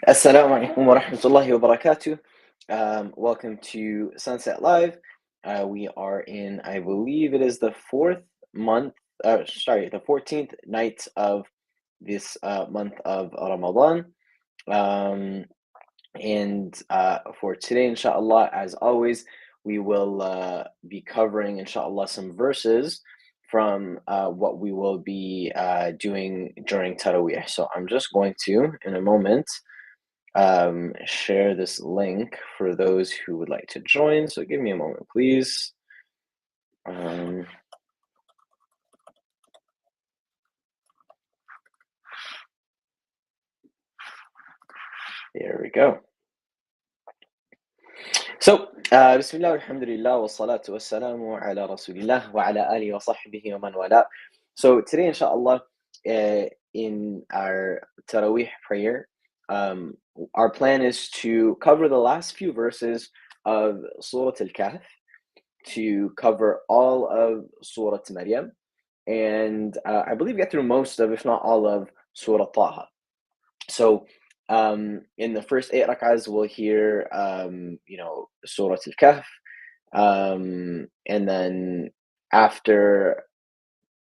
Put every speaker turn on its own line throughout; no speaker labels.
Assalamu alaikum wa rahmatullahi wa barakatuh. Welcome to Sunset Live. We are in, I believe it is the the 14th night of this month of Ramadan. Um, and for today, inshallah, as always, we will be covering, inshallah, some verses from what we will be doing during Taraweeh. So I'm just going to, in a moment, share this link for those who would like to join. So give me a moment, please. Um, there we go. So, Bismillah, alhamdulillah, wa salatu wa salamu ala rasulillah wa ala alihi wa sahbihi wa man wala. So today, inshallah, in our Taraweeh prayer, our plan is to cover the last few verses of Surah Al-Kahf, to cover all of Surah Maryam, and I believe get through most of, if not all of, Surah Taha. So in the first 8 rak'ahs, we'll hear, Surah Al-Kahf, and then after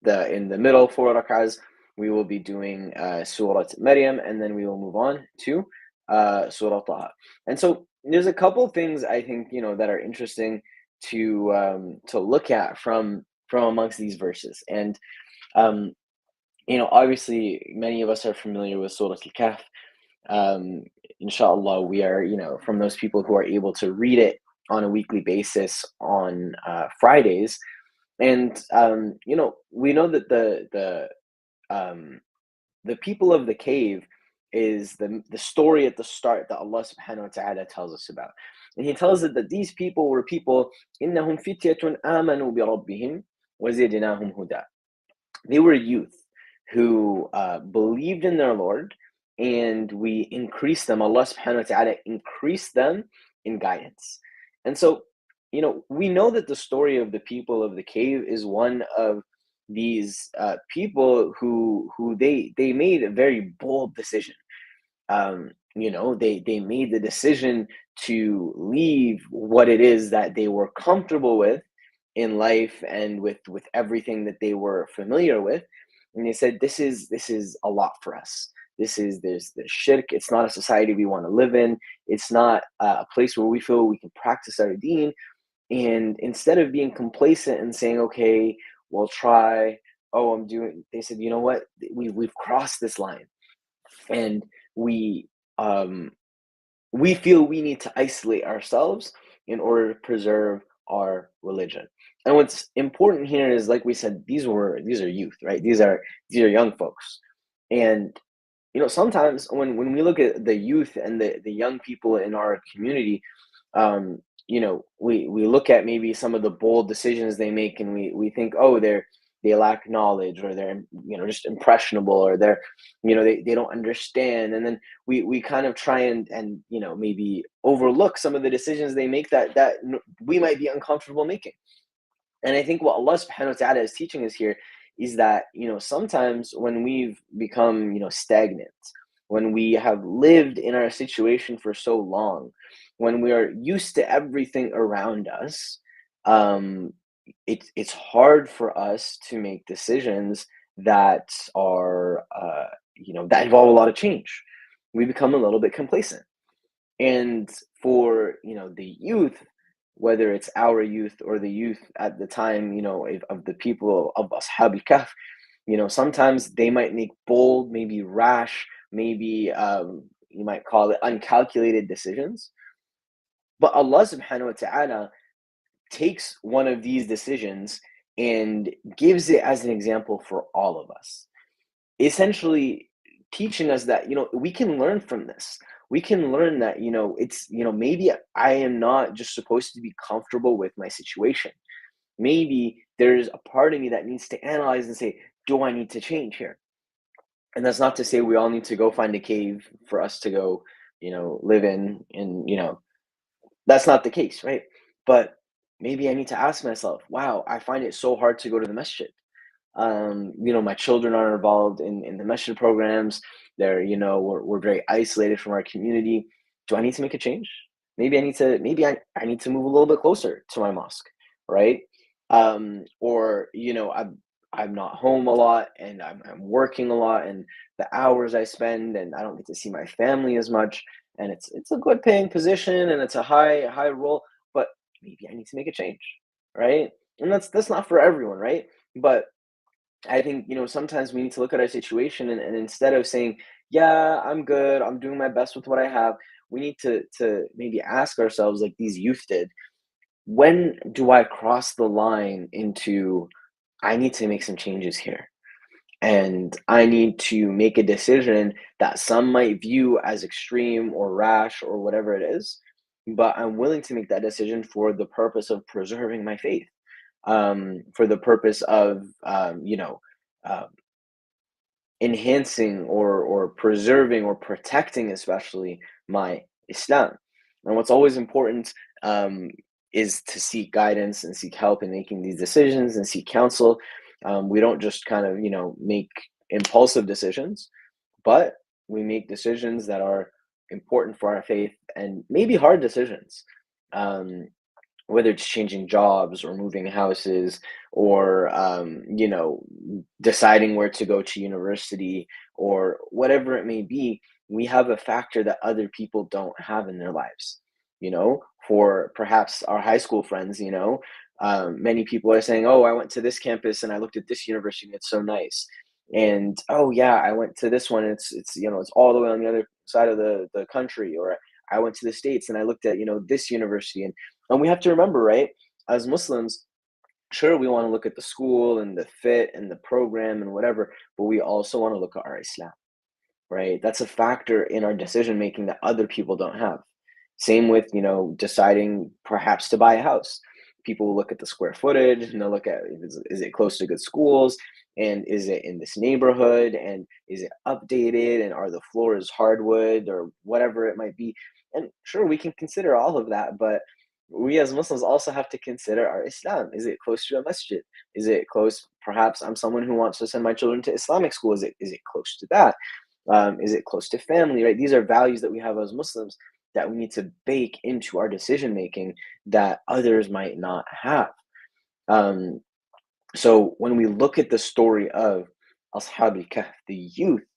in the middle 4 rak'ahs, we will be doing Surah Maryam, and then we will move on to Surah Taha. And so there's a couple things I think that are interesting to look at from amongst these verses. And um, obviously many of us are familiar with Surah Al-Kahf. Inshallah, we are, from those people who are able to read it on a weekly basis on Fridays. And we know that um, the people of the cave is the story at the start that Allah subhanahu wa ta'ala tells us about. And he tells us that these people were people, إِنَّهُمْ فِتْيَةٌ آمَنُوا بِرَبِّهِمْ وَزِدْنَاهُمْ هُدًى. They were youth who believed in their Lord, and we increased them. Allah subhanahu wa ta'ala increased them in guidance. And so, we know that the story of the people of the cave is one of these people who they made a very bold decision. They made the decision to leave what it is that they were comfortable with in life, and with everything that they were familiar with, and they said, this is a lot for us. There's shirk. It's not a society we want to live in. It's not a place where we feel we can practice our deen. And instead of being complacent and saying, okay, we'll try, they said, you know what, we've crossed this line, and we um we feel we need to isolate ourselves in order to preserve our religion. And what's important here is, like we said, these are youth, right? These are young folks. And sometimes when we look at the youth and the young people in our community, we look at maybe some of the bold decisions they make, and we think, oh, they lack knowledge, or they're just impressionable, or they don't understand. And then we kind of try and maybe overlook some of the decisions they make that we might be uncomfortable making. And I think what Allah subhanahu wa ta'ala is teaching us here is that, sometimes when we've become, stagnant, when we have lived in our situation for so long, when we are used to everything around us, um, it's hard for us to make decisions that are, that involve a lot of change. We become a little bit complacent. And for the youth, whether it's our youth or the youth at the time, of the people of Ashab al-Kahf, sometimes they might make bold, maybe rash, maybe you might call it uncalculated decisions. But Allah subhanahu wa ta'ala takes one of these decisions and gives it as an example for all of us, essentially teaching us that we can learn from this. We can learn that it's maybe I am not just supposed to be comfortable with my situation. Maybe there's a part of me that needs to analyze and say, do I need to change here? And that's not to say we all need to go find a cave for us to go live in, and that's not the case, right? But maybe I need to ask myself, wow, I find it so hard to go to the masjid. My children are involved in the masjid programs. we're very isolated from our community. Do I need to make a change? Maybe I need to move a little bit closer to my mosque, right? Or I'm not home a lot and I'm working a lot, and the hours I spend and I don't get to see my family as much, and it's a good paying position and it's a high role, but maybe I need to make a change, right? And that's not for everyone, right? But I think, sometimes we need to look at our situation, and instead of saying, yeah, I'm good, I'm doing my best with what I have, we need to maybe ask ourselves, like these youth did, when do I cross the line into I need to make some changes here? And I need to make a decision that some might view as extreme or rash or whatever it is, but I'm willing to make that decision for the purpose of preserving my faith, for the purpose of, uh, enhancing or preserving or protecting, especially my Islam. And what's always important, um, is to seek guidance and seek help in making these decisions and seek counsel. We don't just kind of, make impulsive decisions, but we make decisions that are important for our faith and maybe hard decisions. Um, Whether it's changing jobs or moving houses or deciding where to go to university or whatever it may be, we have a factor that other people don't have in their lives. For perhaps our high school friends, many people are saying, oh, I went to this campus and I looked at this university and it's so nice. And oh yeah, I went to this one and it's all the way on the other side of the country. Or I went to the States and I looked at this university. And we have to remember, right, as Muslims, sure, we want to look at the school and the fit and the program and whatever, but we also want to look at our Islam, right? That's a factor in our decision making that other people don't have. Same with, deciding perhaps to buy a house. People will look at the square footage and they'll look at, is it close to good schools, and is it in this neighborhood, and is it updated, and are the floors hardwood or whatever it might be. And sure, we can consider all of that, but we as Muslims also have to consider our Islam. Is it close to a masjid? Is it close? Perhaps I'm someone who wants to send my children to Islamic school. Is it close to that? Is it close to family, right? These are values that we have as Muslims that we need to bake into our decision making that others might not have. Um, so when we look at the story of Ashab al-Kahf, the youth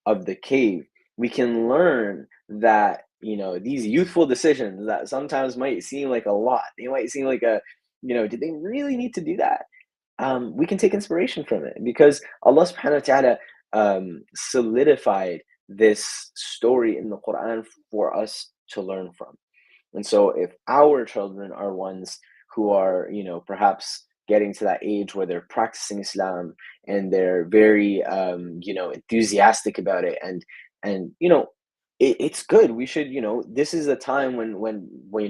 of the cave, we can learn that, these youthful decisions that sometimes might seem like a lot, they might seem like did they really need to do that? We can take inspiration from it because Allah subhanahu wa ta'ala solidified this story in the Quran for us to learn from. And so if our children are ones who are, perhaps getting to that age where they're practicing Islam and they're very, enthusiastic about it, and it's good. We should, this is a time when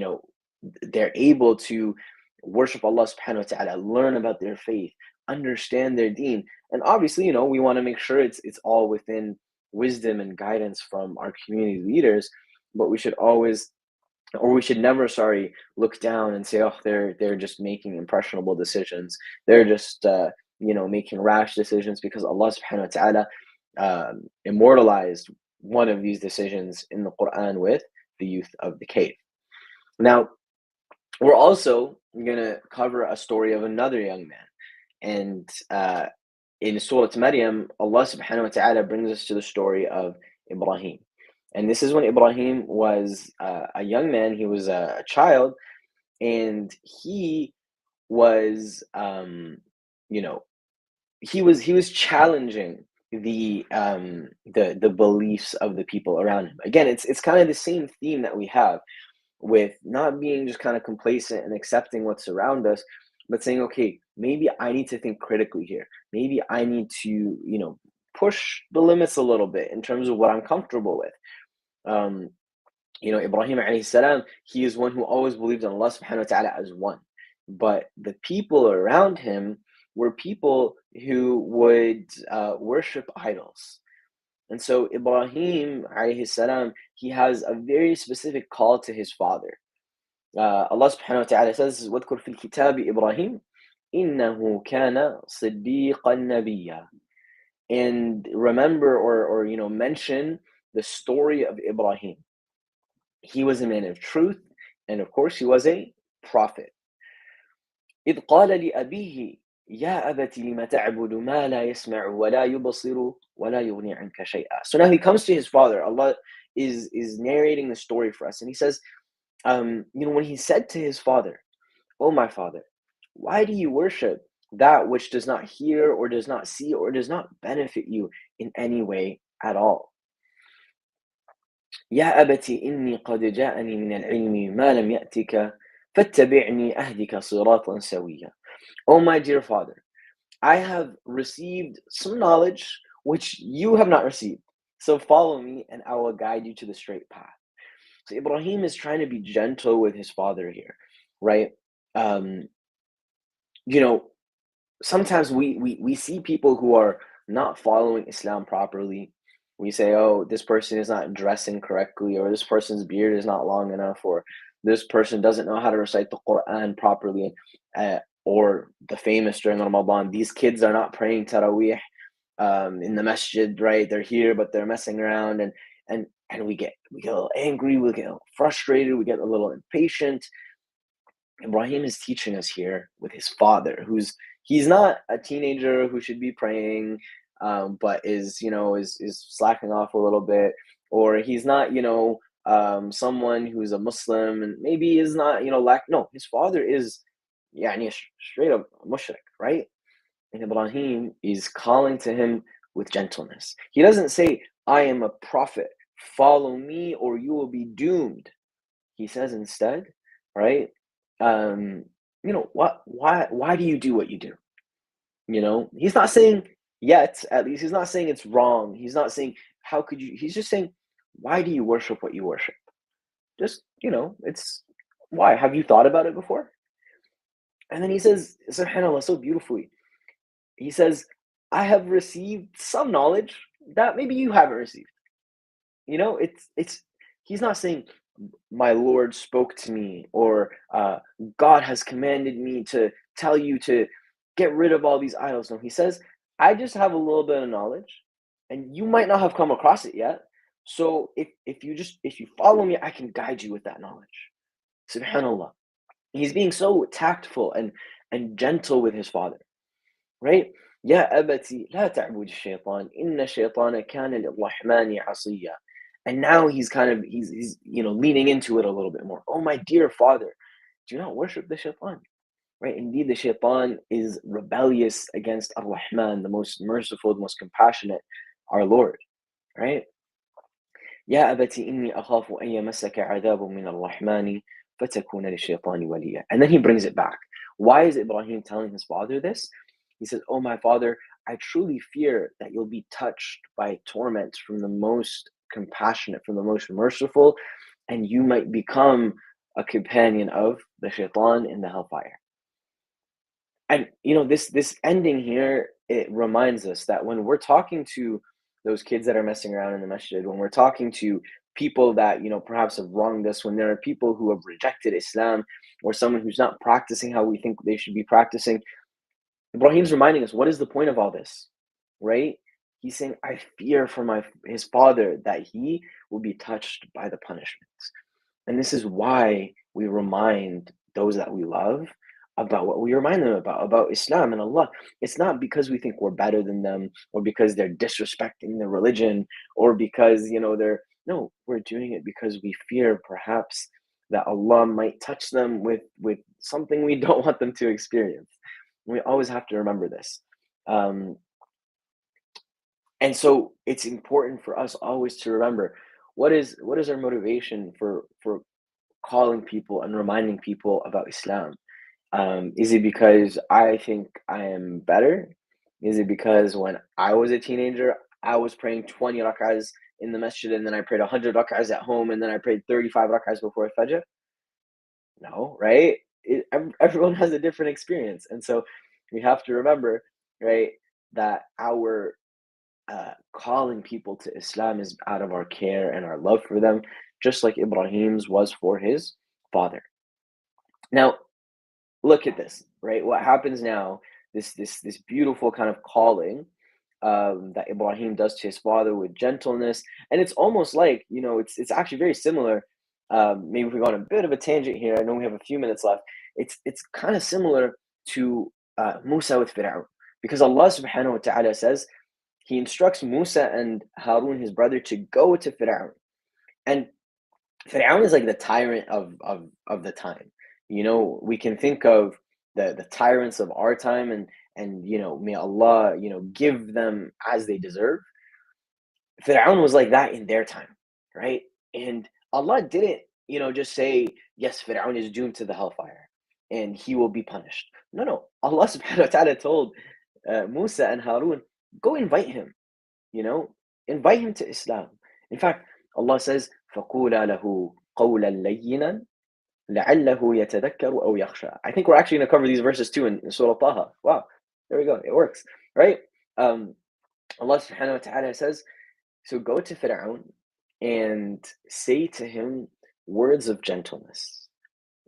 they're able to worship Allah subhanahu wa ta'ala, learn about their faith, understand their deen. And obviously, we want to make sure it's all within wisdom and guidance from our community leaders, but we should always, or we should never, sorry, look down and say, oh, they're just making impressionable decisions. They're just making rash decisions, because Allah subhanahu wa ta'ala immortalized one of these decisions in the Quran with the youth of the cave. Now, we're also going to cover a story of another young man. And in Surah Maryam, Allah subhanahu wa ta'ala brings us to the story of Ibrahim. And this is when Ibrahim was a young man, he was a child, and he was, you know, he was challenging the beliefs of the people around him. Again, it's kind of the same theme that we have with not being just kind of complacent and accepting what's around us, but saying, okay, maybe I need to think critically here. Maybe I need to, push the limits a little bit in terms of what I'm comfortable with. Um, Ibrahim alayhi salam, he is one who always believed in Allah subhanahu wa ta'ala as one. But the people around him were people who would worship idols. And so Ibrahim alayhi salam, he has a very specific call to his father. Allah subhanahu wa ta'ala says, وَاذْكُرْ فِي الْكِتَابِ إِبْرَاهِيمَ إِنَّهُ كَانَ صِدِّيقًا نَبِيًّا. and remember or mention the story of Ibrahim. He was a man of truth, and of course he was a prophet. إذ قال لأبيه يا أبت لم تعبد ما لا يسمع ولا يبصر ولا يغني عنك شيئا. So now he comes to his father. Allah is narrating the story for us, and he says, when he said to his father, "Oh my father, why do you worship that which does not hear or does not see or does not benefit you in any way at all?" يا أبت إني قد جاءني من العلم ما لم يأتك فاتبعني أهدك صراطا سويا. Oh my dear father, I have received some knowledge which you have not received. So follow me and I will guide you to the straight path. So Ibrahim is trying to be gentle with his father here, right? Um, you know, sometimes we see people who are not following Islam properly. We say, oh, this person is not dressing correctly, or this person's beard is not long enough, or this person doesn't know how to recite the Quran properly, or the famous during Ramadan, these kids are not praying Taraweeh in the masjid, right? They're here, but they're messing around, and we get a little angry, we get a little frustrated, we get a little impatient. Ibrahim is teaching us here with his father, he's not a teenager who should be praying, but is slacking off a little bit, or he's not someone who's a Muslim and maybe is not no, his father is straight up mushrik, right? And Ibrahim is calling to him with gentleness. He doesn't say, "I am a prophet, follow me or you will be doomed." He says instead, right? Um, why do you do what you do? He's not saying yet, at least he's not saying it's wrong. He's not saying how could you, he's just saying, why do you worship what you worship? Just, it's why? Have you thought about it before? And then he says, subhanAllah, so beautifully. He says, I have received some knowledge that maybe you haven't received. It's he's not saying my Lord spoke to me, or God has commanded me to tell you to get rid of all these idols. No, he says, I just have a little bit of knowledge, and you might not have come across it yet. So if you follow me, I can guide you with that knowledge. Subhanallah. He's being so tactful and gentle with his father, right? يا أبت لا تعبد الشيطان إن الشيطان كان للرحمن عصيا. And now he's leaning into it a little bit more. Oh my dear father, do not worship the shaitan, right? Indeed, the shaitan is rebellious against Ar-Rahman, the most merciful, the most compassionate, our Lord, right? يا أبت إني أخاف أن يمسك عذاب من الرحمن فتكون للشيطان وليا. And then he brings it back. Why is Ibrahim telling his father this? He says, oh my father, I truly fear that you'll be touched by torment from the most compassionate, from the most merciful, and you might become a companion of the shaitan in the hellfire. And this ending here, it reminds us that when we're talking to those kids that are messing around in the masjid, when we're talking to people that perhaps have wronged us, when there are people who have rejected Islam, or someone who's not practicing how we think they should be practicing, Ibrahim's reminding us, what is the point of all this, right? He's saying, I fear for his father that he will be touched by the punishments. And this is why we remind those that we love about what we remind them about Islam and Allah. It's not because we think we're better than them, or because they're disrespecting the religion, or because, no, we're doing it because we fear perhaps that Allah might touch them with something we don't want them to experience. We always have to remember this. And so it's important for us always to remember what is our motivation for calling people and reminding people about Islam. Is it because I think I am better? Is it because when I was a teenager, I was praying 20 rak'ahs in the masjid, and then I prayed 100 rak'ahs at home, and then I prayed 35 rak'ahs before Fajr? No, right? Everyone has a different experience. And so we have to remember, right, that our calling people to Islam is out of our care and our love for them, just like Ibrahim's was for his father. Now, look at this, right? What happens now? This beautiful kind of calling. that Ibrahim does to his father with gentleness. And it's almost like, it's actually very similar. Maybe if we go on a bit of a tangent here, I know we have a few minutes left. It's kind of similar to Musa with Fir'aun, because Allah subhanahu wa ta'ala says he instructs Musa and Harun, his brother, to go to Fir'aun. And Fir'aun is like the tyrant of the time. We can think of the tyrants of our time, and may Allah, give them as they deserve. Fir'aun was like that in their time, right? And Allah didn't, just say, yes, Fir'aun is doomed to the hellfire and he will be punished. No, no. Allah subhanahu wa ta'ala told Musa and Harun, go invite him, invite him to Islam. In fact, Allah says, فَقُولَا لَهُ قَوْلًا لَيِّنًا لَعَلَّهُ يَتَذَكَّرُ أَوْ يَخْشَى. I think we're actually going to cover these verses too in Surah Taha. Wow, there we go. It works, right? Allah subhanahu wa ta'ala says, so go to Fir'aun and say to him words of gentleness.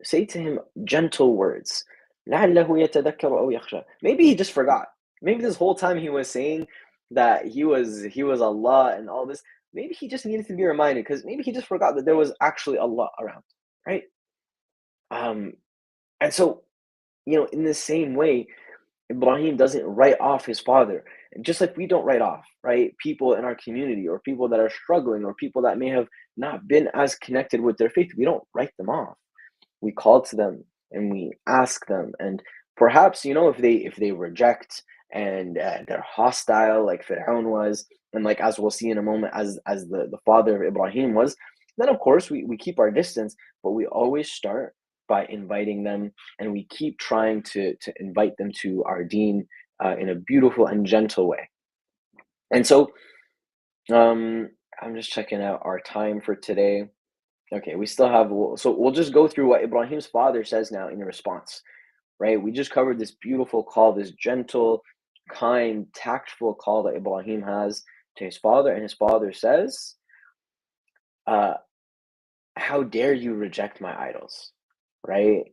Say to him gentle words. لَعَلَّهُ يَتَذَكَّرُ أَوْ يَخْشَى. Maybe he just forgot. Maybe this whole time he was saying that he was Allah and all this. Maybe he just needed to be reminded, because maybe he just forgot that there was actually Allah around, right? And so, in the same way, Ibrahim doesn't write off his father. Just like we don't write off, right, people in our community, or people that are struggling, or people that may have not been as connected with their faith. We don't write them off. We call to them and we ask them. And perhaps, if they reject and they're hostile, like Fir'aun was, and like, as we'll see in a moment, as the father of Ibrahim was, then of course we keep our distance, but we always start by inviting them, and we keep trying to invite them to our deen in a beautiful and gentle way. And so, I'm just checking out our time for today. Okay, we still have, so we'll just go through what Ibrahim's father says now in response, right? We just covered this beautiful call, this gentle, kind, tactful call that Ibrahim has to his father, and his father says, how dare you reject my idols, right?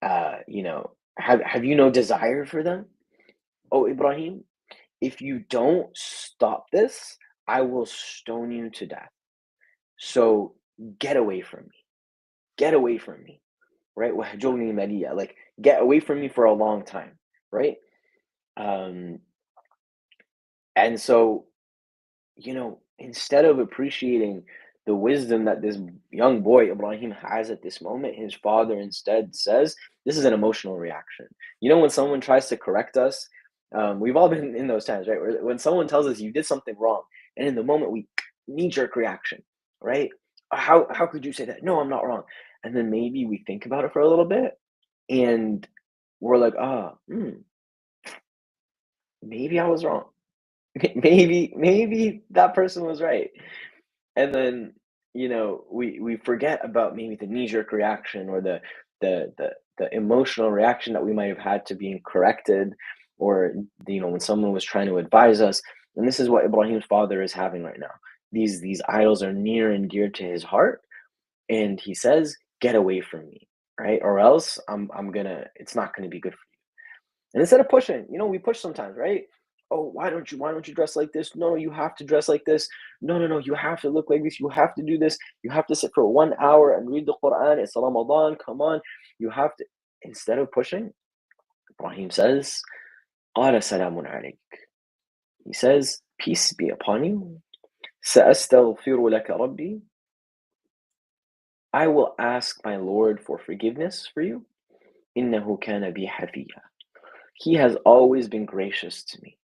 Have you no desire for them? Oh, Ibrahim, if you don't stop this, I will stone you to death. So get away from me. Get away from me, right? وَهْجُرْنِي مَلِيًّا, like, get away from me for a long time, right? And so, instead of appreciating the wisdom that this young boy Ibrahim has at this moment, his father instead says, this is an emotional reaction. When someone tries to correct us, we've all been in those times, right? When someone tells us you did something wrong, and in the moment we knee-jerk reaction, right? How could you say that? No, I'm not wrong. And then maybe we think about it for a little bit, and we're like, maybe I was wrong. Maybe that person was right. And then, we forget about maybe the knee-jerk reaction, or the emotional reaction that we might have had to being corrected, or when someone was trying to advise us. And this is what Ibrahim's father is having right now. These idols are near and dear to his heart, and he says, get away from me, right? Or else it's not gonna be good for you. And instead of pushing, we push sometimes, right? Oh, why don't you dress like this? No, you have to dress like this. No, no, no, you have to look like this. You have to do this. You have to sit for 1 hour and read the Quran. It's Ramadan. Come on. You have to. Instead of pushing, Ibrahim says, قال سلام عليك. He says, peace be upon you. سأستغفر لك ربي. I will ask my Lord for forgiveness for you. إنه كان بي حفيا. He has always been gracious to me.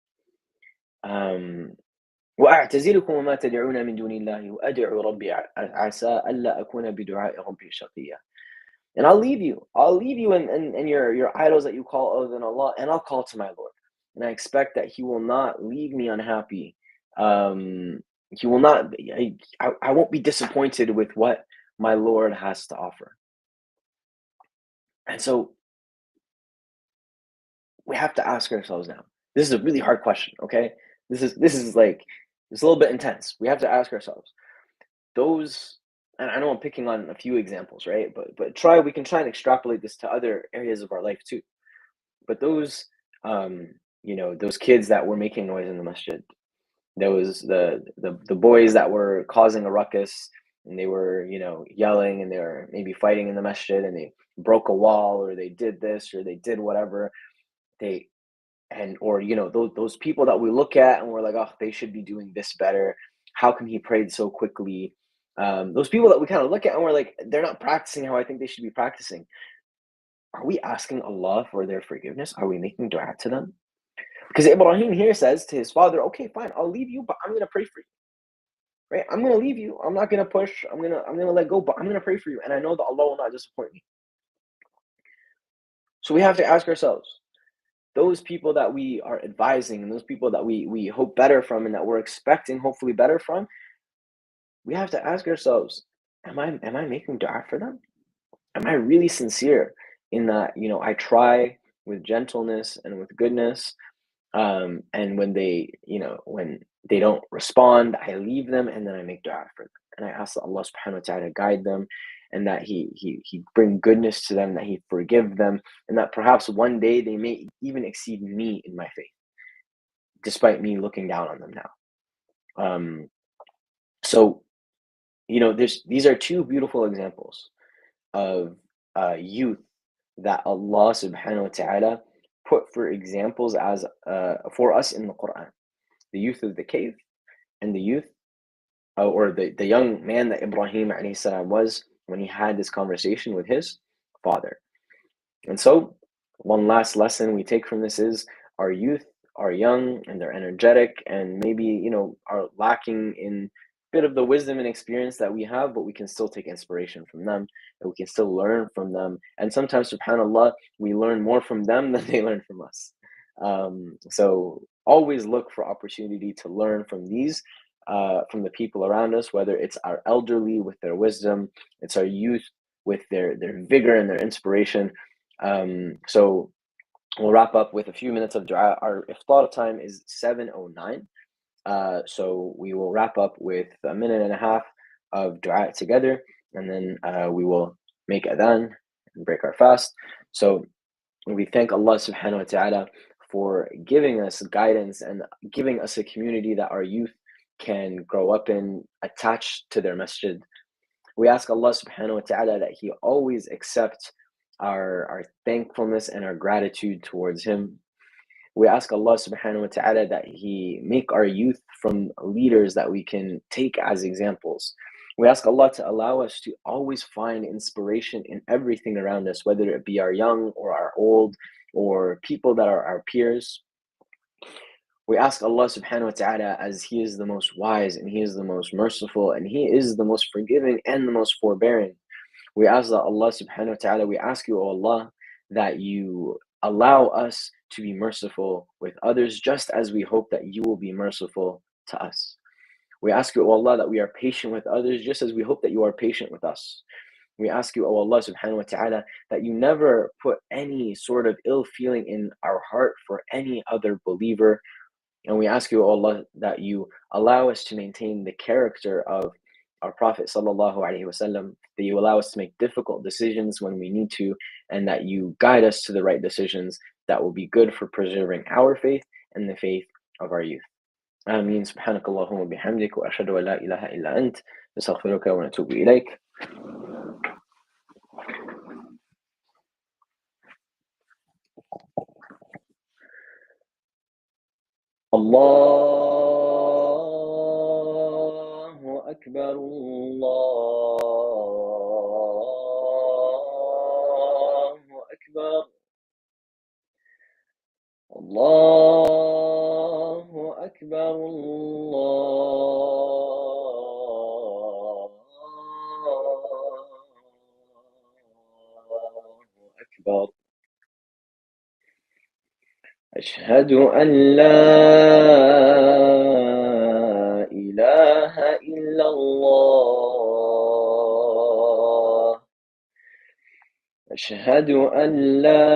وأعتزلكم وما تدعون من دون الله وأدعو ربي عسى ألا أكون بدعاء ربي شقيا. And I'll leave you. And your idols that you call other than Allah, and I'll call to my Lord. And I expect that He will not leave me unhappy. He will not. I won't be disappointed with what my Lord has to offer. And so we have to ask ourselves now. This is a really hard question. Okay, this is like, it's a little bit intense. We have to ask ourselves those. And I know I'm picking on a few examples, right? But we can try and extrapolate this to other areas of our life too. But those those kids that were making noise in the masjid, those the boys that were causing a ruckus, and they were, yelling, and they were maybe fighting in the masjid, and they broke a wall, or they did this, or they did whatever. They and or those people that we look at and we're like, oh, they should be doing this better. How come he prayed so quickly? Those people that we kind of look at and we're like, they're not practicing how I think they should be practicing. Are we asking Allah for their forgiveness? Are we making dua to them? Because Ibrahim here says to his father, okay, fine, I'll leave you, but I'm gonna pray for you. Right? I'm gonna leave you. I'm not gonna push. I'm gonna let go, but I'm gonna pray for you. And I know that Allah will not disappoint me. So we have to ask ourselves, those people that we are advising, and those people that we hope better from, and that we're expecting hopefully better from, we have to ask ourselves, am I making dua for them? Am I really sincere in that, I try with gentleness and with goodness, and when they don't respond, I leave them, and then I make dua for them, and I ask that Allah subhanahu wa ta'ala guide them, and that he bring goodness to them, that he forgive them, and that perhaps one day they may even exceed me in my faith, despite me looking down on them now. So these are two beautiful examples of youth that Allah subhanahu wa ta'ala put for examples as for us in the Quran. The youth of the cave, and the youth or the young man that Ibrahim alayhi salam was when he had this conversation with his father. And so one last lesson we take from this is our youth are young and they're energetic, and maybe are lacking in bit of the wisdom and experience that we have, but we can still take inspiration from them, and we can still learn from them. And sometimes, subhanallah, we learn more from them than they learn from us. So always look for opportunity to learn from these, from the people around us, whether it's our elderly with their wisdom, it's our youth with their vigor and their inspiration. So we'll wrap up with a few minutes of dua. Our iftar time is 7:09. So we will wrap up with a minute and a half of dua together, and then we will make adhan and break our fast. So we thank Allah subhanahu wa ta'ala for giving us guidance and giving us a community that our youth can grow up in, attached to their masjid. We ask Allah subhanahu wa ta'ala that He always accepts our thankfulness and our gratitude towards Him. We ask Allah subhanahu wa ta'ala that He make our youth from leaders that we can take as examples. We ask Allah to allow us to always find inspiration in everything around us, whether it be our young or our old, or people that are our peers. We ask Allah subhanahu wa ta'ala, as He is the most wise, and He is the most merciful, and He is the most forgiving and the most forbearing. We ask that Allah subhanahu wa ta'ala, we ask you, O Allah, that you allow us to be merciful with others, just as we hope that you will be merciful to us. We ask you, O Allah, that we are patient with others, just as we hope that you are patient with us. We ask you, O Allah subhanahu wa ta'ala, that you never put any sort of ill feeling in our heart for any other believer. And we ask you, O Allah, that you allow us to maintain the character of our Prophet sallallahu alaihi wasallam, that you allow us to make difficult decisions when we need to, and that you guide us to the right decisions that will be good for preserving our faith and the faith of our youth. Ameen. Subhanak Allahumma bihamdik, wa ashhadu an la ilaha illa ant, nastaghfiruka wa natubu ilayk. Allahu Akbar, Allahu Akbar, Allahu Akbar, Allahu Akbar. أشهد أن لا إله إلا الله. أشهد أن لا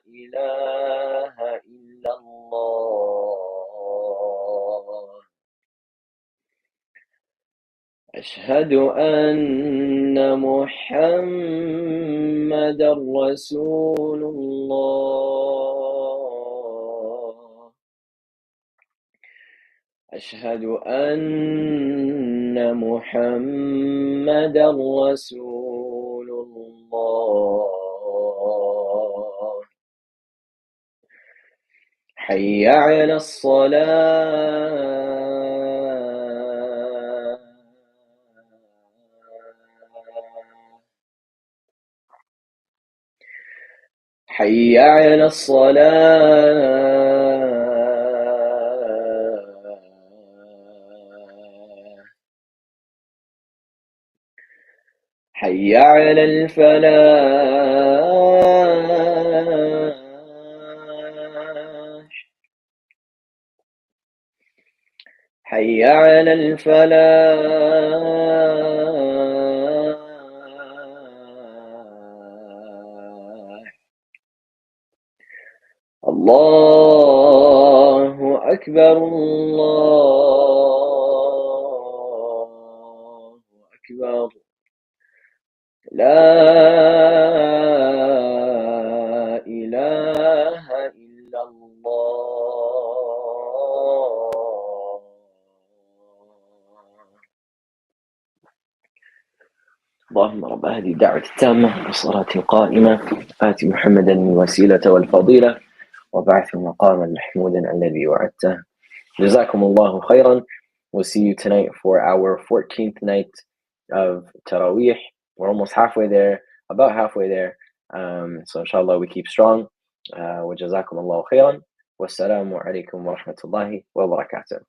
إله إلا الله. أشهد أن محمدا رسول الله. أشهد أن محمدا رسول الله. حي على الصلاة. حي على الصلاة. حي على الفلاح. حي على الفلاح. الله أكبر، الله أكبر. لا إله إلا الله. اللهم رب هذه الدعوة التامة والصلاة القائمة آت محمدا الوسيلة والفضيلة وبعثه مقاما محمودا الذي وعدته. جزاكم الله خيرا. We'll see you tonight for our 14th night of Taraweeh. We're almost halfway there, about halfway there. So inshallah we keep strong. وجزاكم الله خيرا. والسلام عليكم ورحمة الله وبركاته.